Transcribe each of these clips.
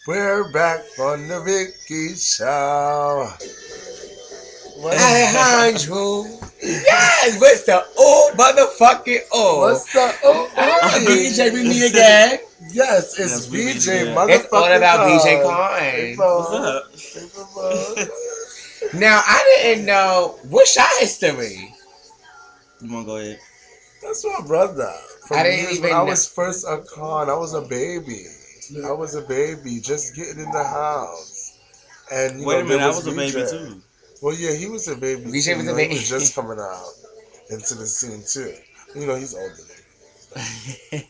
We're back on the Vicky Show. Alejandro. Yes, what's the motherfucking What's the BJ, we oh? meet again. Yes, it's Yes, we meet VJ again. It's all motherfucking about BJ Con. Hey, Coin. What's Bo. up? Hey, Bo. Now, I didn't know. What's your history? You wanna go ahead? That's my brother. I From didn't years when I even know. was first a Con, I was a baby. I was a baby just getting in the house. And, Wait a there minute, I was was a baby VJ. too. Well, yeah, he was a baby BJ too. was a He was baby. just coming out into the scene too. He's older than me.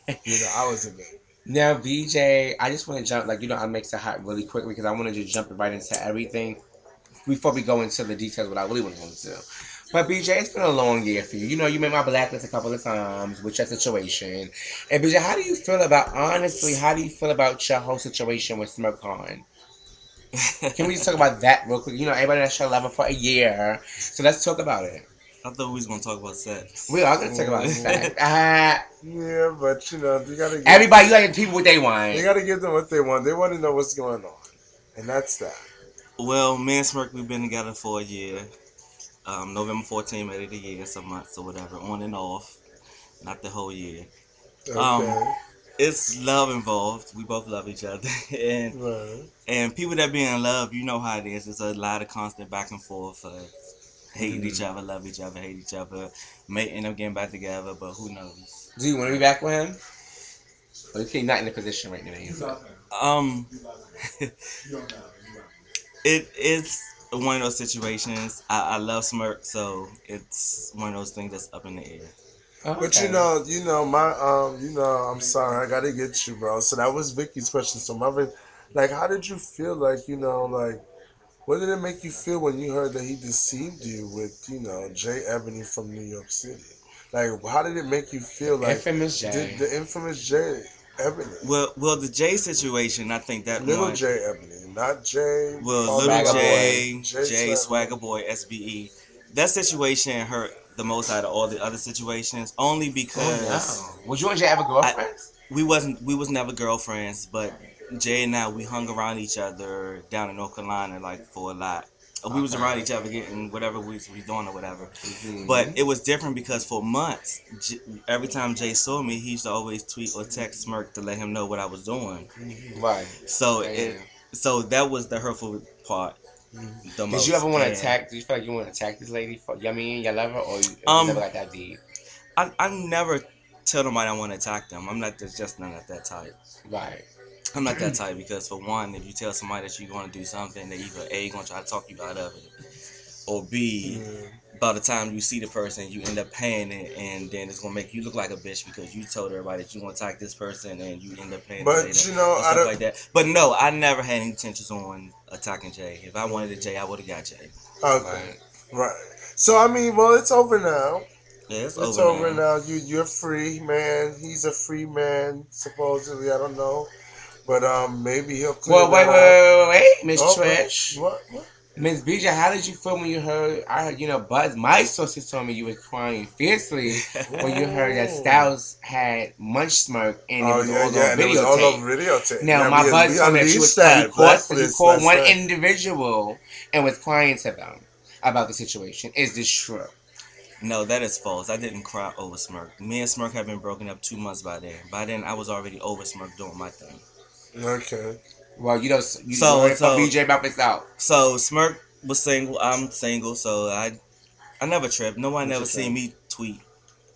I was a baby. Now, BJ, I just want to jump, I make it hot really quick because I want to just jump right into everything before we go into the details what I really want to go into. But BJ, it's been a long year for you. You made my blacklist a couple of times with your situation. And BJ, how do you feel about your whole situation with SMERK? Can we just talk about that real quick? Everybody that's your level for a year. So let's talk about it. I thought we was gonna talk about sex. We are going to talk about sex. Yeah, but you gotta give Everybody, you like people what they want. you gotta give them what they want. They want to know what's going on, and that's that. Well, me and Smirk, we've been together for a year. November 14th made it a year, some months or whatever, on and off, not the whole year. Um, Okay, it's love involved. We both love each other, and right. and people that be in love, you know how it is. It's a lot of constant back and forth. Hating each other, love each other, hate each other, may end up getting back together, but who knows? Do you want to be back with him? Or you can't not in a position right now. Um, it's one of those situations. I love Smirk, so it's one of those things that's up in the air. But Okay. I'm sorry, I gotta get you, bro. So that was Vicky's question. So Marvin, like, how did you feel? What did it make you feel when you heard that he deceived you with, Jay Ebony from New York City? Like, how did it make you feel? The Like, infamous did Jay. the infamous Jay Ebony, Well, the Jay situation, I think that little one. Jay Ebony, not Jay, Well, Little Swagger boy. Jay Jay, Swagger. Swagger Boy, SBE. That situation hurt the most out of all the other situations, only Oh because no. Was you and Jay ever I girlfriends? we was never girlfriends, but Jay and I we hung around each other down in North Carolina like for a lot. We was around Okay. each other getting whatever we was doing or whatever. But Mm-hmm. it was different because for months, every time Jay saw me, he used to always tweet or text Smirk to let him know what I was doing. Right. So Damn. that was the hurtful part the Did you ever most. want to And attack? Did you feel like you want to attack this lady for you love her, or it was never um, like that deep? I never tell nobody I want to attack them. I'm not just not that type. Right. I'm not that type because for one, if you tell somebody that you're going to do something, they either A going to try to talk you out of it, or B, Yeah. by the time you see the person, you end up paying it, and then it's gonna make you look like a bitch because you told everybody that you want to attack this person, and you end up paying it But later or I stuff don't. like that. But no, I never had any intentions on attacking Jay. If I wanted a Jay, I would have got Jay. Okay, Right. right. So I mean, well, it's over now. Yeah, it's It's over over now. now. You're free, man. He's a free man, supposedly. I don't know, but maybe he'll clear Well, wait, that wait, up. wait, wait, wait, Miss Oh, Trish. what? Miss BJ, how did you feel when you heard? I heard, Buzz. My sources told me you were crying fiercely when you heard that Oh, Styles had munch smirk and it oh was yeah, all yeah, on and it was all videotape. over videotape. Now, Yeah, my we buzz told me that you unleashed was that you blacklist. called That's one right. individual and was crying to them about the situation. Is this true? No, that is false. I didn't cry over Smirk. Me and Smirk have been broken up 2 months by then. By then, I was already over Smirk doing my thing. Okay. Well, you So heard it from so BJ about this out. so Smirk was single. I'm single. So I never tripped. No one What's never your seen thing? me tweet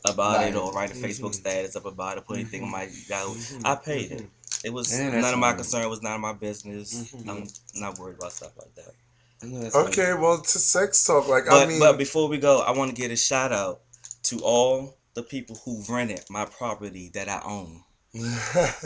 about it Right. or write a Facebook Mhm. status up about it, put anything on Mhm. my Yahoo. I Mhm. paid it. Mhm. It was And none that's of my fine. concern. It was none of my business. Mhm. I'm not worried about stuff like that. I know that's fine. Okay. Well, to sex talk, like I But mean, before we go, I want to get a shout out to all the people who rented my property that I own.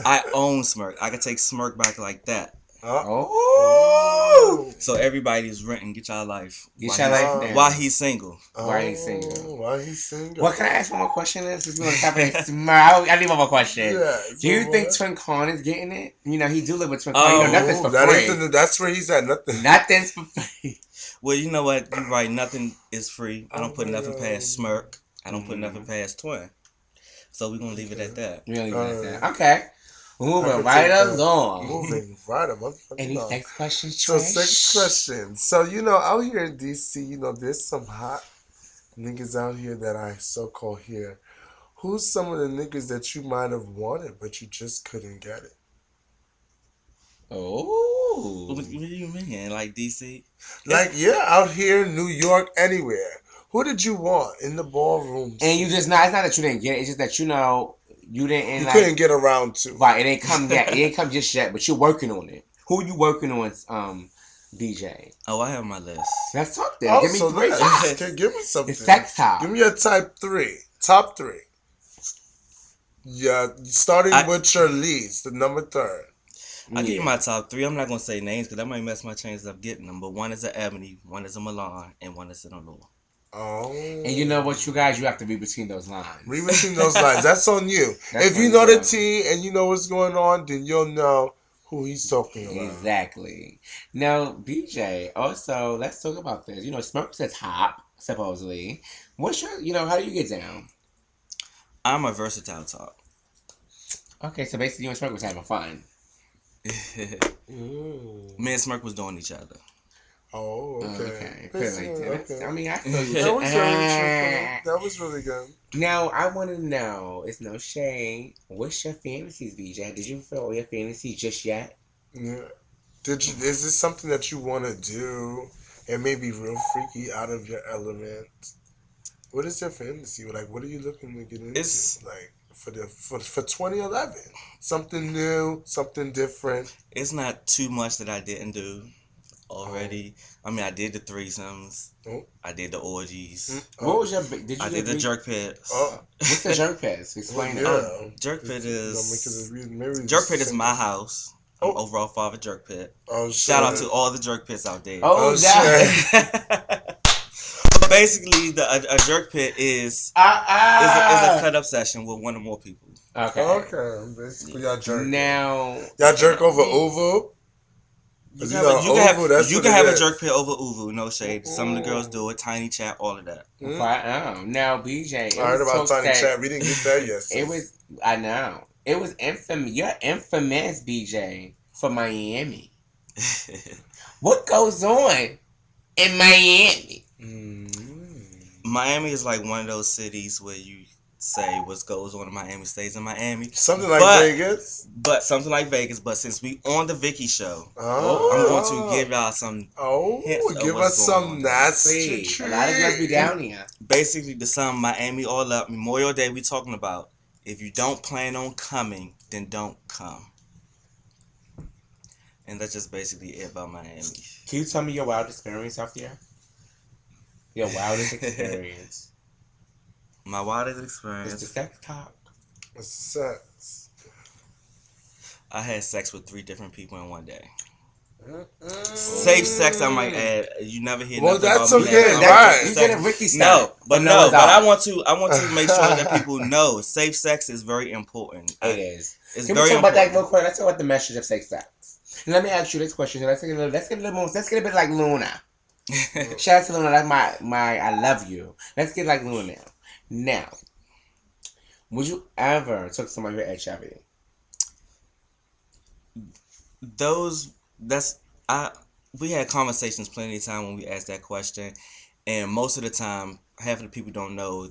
I own Smirk. I could take Smirk back like that. uh, Oh, ooh. So everybody's renting. Get y'all life get your life while now. he's single. Why he's single? Why he's single? What can I ask one more question? Since we're on the topic of smile, I need one more question. Yes. Do you Well, think Twin Con is getting it? He do live with Twin Con. Um, Nothing's oh, for that free. isn't. That's where he's at. Nothing. Nothing's for free. well, you know what? You're right. Nothing is free. I Oh don't put my nothing past god. Smirk. I don't put nothing past Twin. So we're gonna leave it at that. Really like Alright. that. Okay. Moving right along. Moving right along. Any sex questions, So, Trish? sex questions. So, out here in DC, there's some hot niggas out here that I so call here. Who's some of the niggas that you might have wanted, but you just couldn't get it? Oh. What do you mean? Like DC? Like, out here, New York, anywhere. Who did you want in the ballroom? And you just not. It's not that you didn't get it. It's just that you didn't. You couldn't get around to. Right. It ain't come yet. It ain't come just yet. But you're working on it. Who are you working on, DJ? Oh, I have my list. Let's talk then. Give me three tops. Okay, give me something. It's sex top. Give me your top three. Yeah, starting with your leads, the number third. I'll give you my top three. I'm not going to say names because that might mess my chances of getting them. But one is an Ebony, one is a Milan, and one is an Allure. Oh. And you know what, you guys, you have to read between those lines. Read between those lines. That's on you. If you know the tea and you know what's going on, then you'll know who he's talking about. Exactly. Now, BJ, also, let's talk about this. SMERK says hop, supposedly. What's your, how do you get down? I'm a versatile top. Okay, so basically you and SMERK was having fun. Me and SMERK was doing each other. Oh, okay. Okay. I mean, I feel you. That was really good. Now, I want to know, it's no shade, what's your fantasies, BJ? Did you fulfill all your fantasies just yet? Yeah. Is this something that you want to do and maybe real freaky out of your element? What is your fantasy? Like, what are you looking to get into? It's like for 2011, something new, something different. It's not too much that I didn't do already. I mean, I did the threesomes. I did the orgies. What was your? I did the JERKPITS. What's the JERKPITS? Explain it. JERKPIT is my house. I'm overall father JERKPIT. Shout out to all the JERKPITs out there. Shit. But basically, a JERKPIT is a cut up session with one or more people. Okay. Basically, y'all jerk. Now, y'all jerk over Uvu. You can have a JERKPIT over Uvu, no shade. Some of the girls do it, Tiny Chat, all of that. Now, BJ, I heard about Tiny Chat. We didn't get that yet. It was, I know. It was infamous. You're infamous, BJ, for Miami. What goes on in Miami? Miami is like one of those cities where you say what goes on in Miami stays in Miami. Something like Vegas? But something like Vegas. But since we on the Vicky show, I'm going to give y'all some hints give us some nasty treats. A lot of girls be down here. Basically, to sum Miami all up, Memorial Day we talking about. If you don't plan on coming, then don't come. And that's just basically it about Miami. Can you tell me your wildest experience out there? Your wildest experience. My wildest experience. It's the sex talk. It's the sex. I had sex with 3 different people in one day. Safe sex, I might add. You never hear. Well, that's about okay, me right? You did a Ricky style. But I want to make sure that people know safe sex is very important. It is. It's Can very we talk about important. that real quick? Let's talk about the message of safe sex. And let me ask you this question. Let's get a bit like Luna. Shout out to Luna. That's my I love you. Let's get like Luna now. Now, would you ever took somebody with HIV? We had conversations plenty of time when we asked that question, and most of the time, half of the people don't know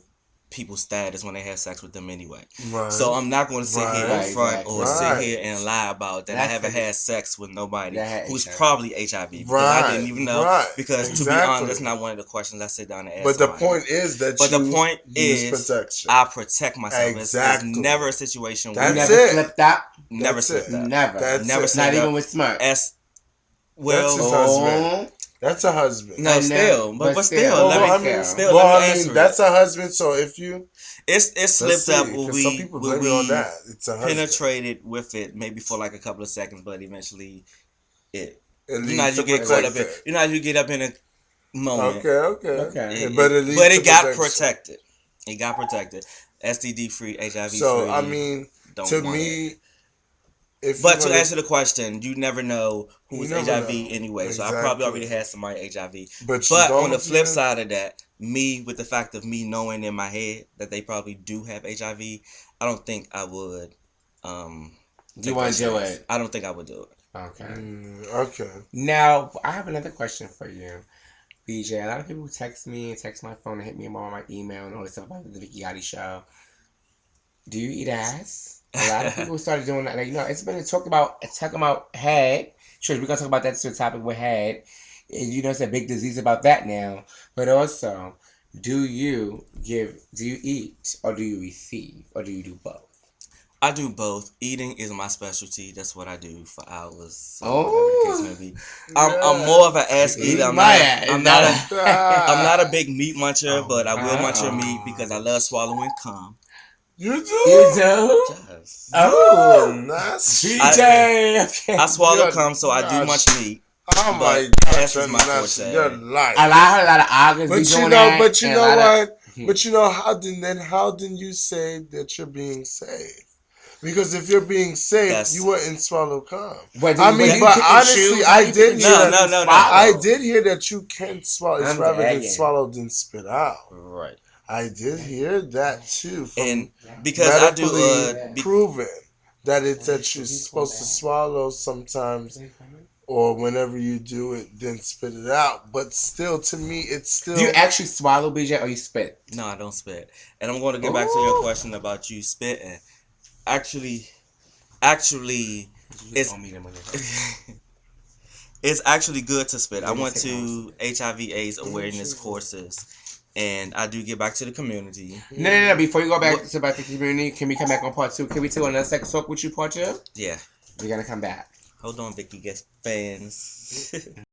people's status when they have sex with them anyway. Right. So I'm not going to sit here in front or sit here and lie about that I That's haven't had sex with nobody who's HIV. probably HIV. Because I didn't even know. Because to be honest, that's not one of the questions I sit down and ask. But the somebody. point is that protection. I protect myself. Exactly. It's never a situation where you never slipped up. Never slipped up. Never. Never slipped Not up. even with SMERK. That's his husband. That's a husband. No, still. But still. Let me answer that's a husband, so if you... It slipped up when some people blame it on that. It's a husband. Penetrated with it maybe for like a couple of seconds, but eventually you get caught up in... You know how you get up in a moment. Okay. But it got protected. It got protected. STD free, HIV free. So, I mean, to me... But to answer the question, you never know who's HIV anyway. Exactly. So I probably already had somebody HIV. But on the flip side of that, with the fact of me knowing in my head that they probably do have HIV, I don't think I would You want to do it? I don't think I would do it. Okay. Okay. Now, I have another question for you, BJ. A lot of people text me and text my phone and hit me on my email and all this stuff about the Vicky Gotti show. Do you eat ass? A lot of people started doing that. Like, it's been talking about head. Sure, we're gonna talk about that topic with head. And, it's a big disease about that now. But also, do you eat or do you receive or do you do both? I do both. Eating is my specialty. That's what I do for hours. So whatever the case may be. I'm more of an ass eater. I'm not a big meat muncher, but I will munch your meat because I love swallowing cum. You do? You do? Yes. Oh, that's BJ. I swallow cum, so I do munch meat. Oh my gosh, that's my forte. You're lying. I heard a lot of August be doing that. But you know what? But you know how didn't you say that you're being saved? Because if you're being saved, you wouldn't swallow cum. But honestly, I did hear no. I did hear that you can swallow. It's rather than swallow than spit out. Right. I did hear that too. And because I do proven that it's that you're supposed to swallow sometimes or whenever you do it, then spit it out. But still, to me, it's still. Do you actually swallow, BJ, or you spit? No, I don't spit. And I'm going to get back to your question about you spitting. Actually, it's it's actually good to spit. I went to HIV/AIDS awareness courses. And I do get back to the community. No. Before you go back to the community, can we come back on part 2? Can we do another sex talk with you, part 2? Yeah. We're going to come back. Hold on, Vicky gets fans.